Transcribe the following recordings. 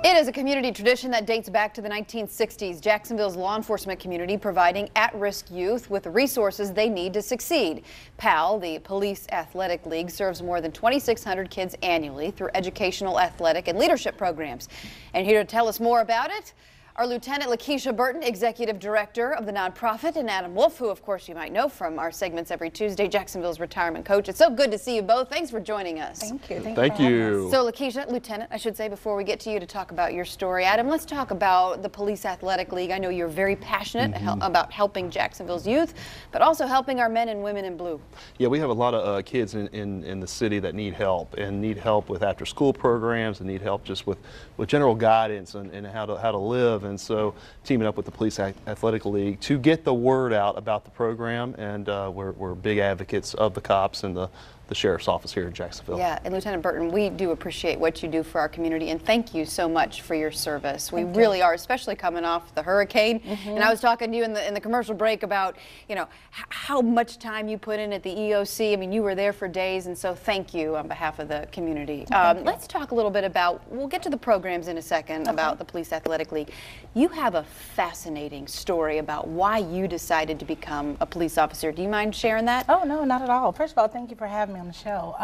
It is a community tradition that dates back to the 1960s. Jacksonville's law enforcement community providing at-risk youth with the resources they need to succeed. PAL, the Police Athletic League, serves more than 2,600 kids annually through educational, athletic, and leadership programs. And here to tell us more about it, our Lieutenant Lakeisha Burton, Executive Director of the nonprofit, and Adam Wolf, who of course you might know from our segments every Tuesday, Jacksonville's retirement coach. It's so good to see you both. Thanks for joining us. Thank you. Thank you. So Lakeisha, Lieutenant, I should say, before we get to you to talk about your story. Adam, let's talk about the Police Athletic League. I know you're very passionate about helping Jacksonville's youth, but also helping our men and women in blue. Yeah, we have a lot of kids in the city that need help with after school programs and need help just with general guidance and how to live. And so teaming up with the Police Athletic League to get the word out about the program, and we're big advocates of the cops and the Sheriff's Office here in Jacksonville. Yeah, and Lieutenant Burton, we do appreciate what you do for our community, and thank you so much for your service. We really are, especially coming off the hurricane. And I was talking to you in the commercial break about, you know, how much time you put in at the EOC. I mean, you were there for days, and so thank you on behalf of the community. Let's talk a little bit about, we'll get to the programs in a second, about the Police Athletic League. You have a fascinating story about why you decided to become a police officer. Do you mind sharing that? Oh, no, not at all. First of all, thank you for having me on the show.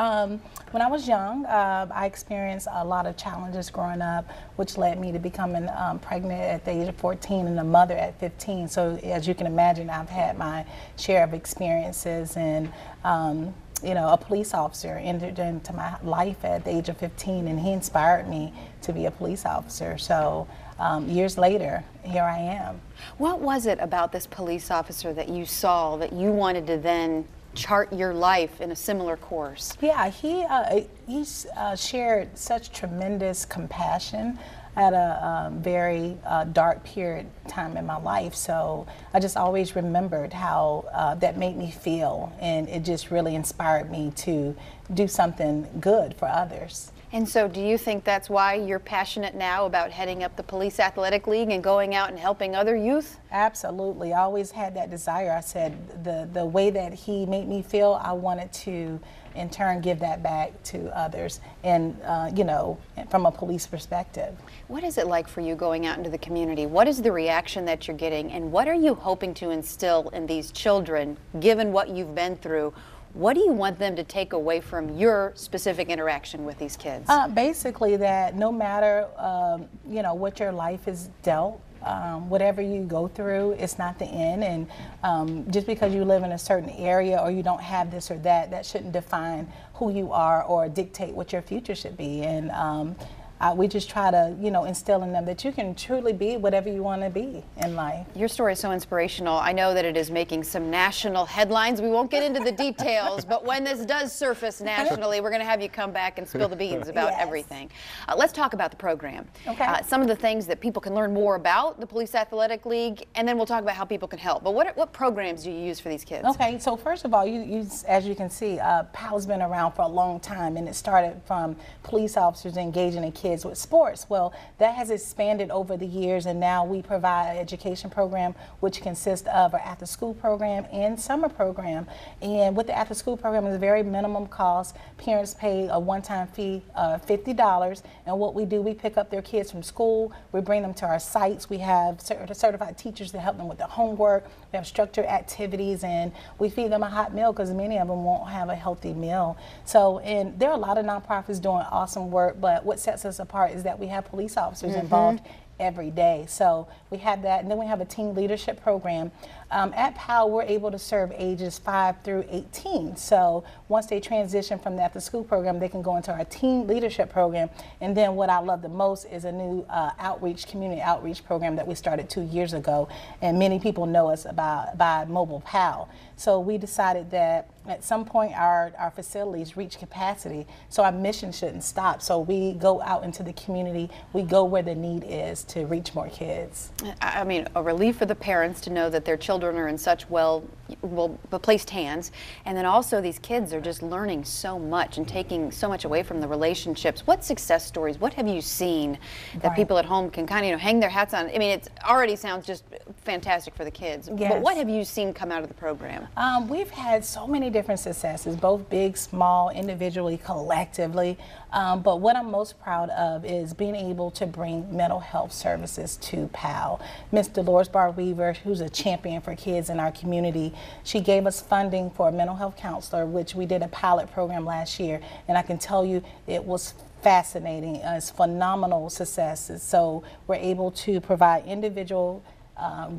When I was young, I experienced a lot of challenges growing up, which led me to becoming pregnant at the age of 14 and a mother at 15. So as you can imagine, I've had my share of experiences, and you know, a police officer entered into my life at the age of 15, and he inspired me to be a police officer. So years later, here I am. What was it about this police officer that you saw that you wanted to then chart your life in a similar course? Yeah, he shared such tremendous compassion at a very dark period time in my life. So I just always remembered how that made me feel, and it just really inspired me to do something good for others. And so do you think that's why you're passionate now about heading up the Police Athletic League and going out and helping other youth? Absolutely. I always had that desire. I said the way that he made me feel, I wanted to in turn give that back to others, and you know, from a police perspective. What is it like for you going out into the community? What is the reaction that you're getting, and what are you hoping to instill in these children, given what you've been through? What do you want them to take away from your specific interaction with these kids? Basically that no matter you know, what your life is dealt, whatever you go through, it's not the end, and just because you live in a certain area or you don't have this or that, that shouldn't define who you are or dictate what your future should be. And we just try to, you know, instill in them that you can truly be whatever you want to be in life. Your story is so inspirational. I know that it is making some national headlines. We won't get into the details, but when this does surface nationally, we're going to have you come back and spill the beans about everything. Let's talk about the program. Okay. Some of the things that people can learn more about the Police Athletic League, and then we'll talk about how people can help. But what programs do you use for these kids? Okay, so first of all, as you can see, PAL's been around for a long time, and it started from police officers engaging in kids with sports. Well, that has expanded over the years, and now we provide an education program which consists of an after-school program and summer program. And with the after-school program, it's a very minimum cost. Parents pay a one-time fee of $50, and what we do, we pick up their kids from school, we bring them to our sites, we have certified teachers to help them with their homework, we have structured activities, and we feed them a hot meal because many of them won't have a healthy meal. So, and there are a lot of nonprofits doing awesome work, but what sets us apart is that we have police officers involved every day. So we have that, and then we have a teen leadership program. At PAL, we're able to serve ages 5 through 18. So once they transition from the after school program, they can go into our teen leadership program. And then what I love the most is a new community outreach program that we started 2 years ago. And many people know us by Mobile PAL. So we decided that at some point our facilities reach capacity, so our mission shouldn't stop. So we go out into the community, we go where the need is to reach more kids. I mean, a relief for the parents to know that their children children are in such well placed hands, and then also these kids are just learning so much and taking so much away from the relationships. What success stories, what have you seen that people at home can kind of hang their hats on? I mean, it already sounds just fantastic for the kids, but what have you seen come out of the program? We've had so many different successes, both big, small, individually, collectively, but what I'm most proud of is being able to bring mental health services to PAL. Ms. Dolores Barr-Weaver, who's a champion for kids in our community, she gave us funding for a mental health counselor, which we did a pilot program last year, and I can tell you it was fascinating. It's phenomenal successes. So we're able to provide individual,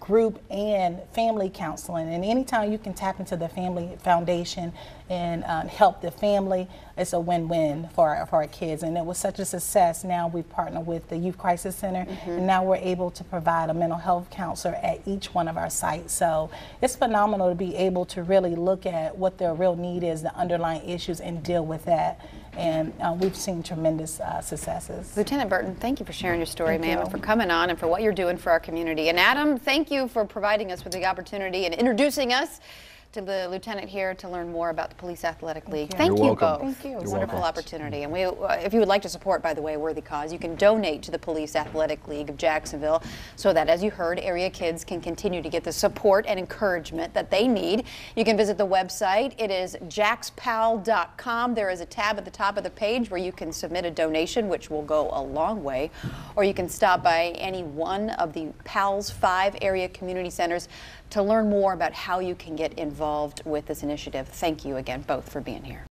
group, and family counseling, and anytime you can tap into the family foundation and help the family, it's a win-win for our kids. And it was such a success. Now we've partnered with the Youth Crisis Center, and now we're able to provide a mental health counselor at each one of our sites. So it's phenomenal to be able to really look at what their real need is, the underlying issues, and deal with that. And we've seen tremendous successes. Lieutenant Burton, thank you for sharing your story, ma'am, and for coming on and for what you're doing for our community. And Adam, thank you for providing us with the opportunity and introducing us to the lieutenant here to learn more about the Police Athletic League. Thank you both. Thank you. It's a wonderful opportunity. And if you would like to support, by the way, a worthy cause, you can donate to the Police Athletic League of Jacksonville so that, as you heard, area kids can continue to get the support and encouragement that they need. You can visit the website. It is jaxpal.com. There is a tab at the top of the page where you can submit a donation, which will go a long way. Or you can stop by any one of the PAL's 5 area community centers to learn more about how you can get involved with this initiative. Thank you again both for being here.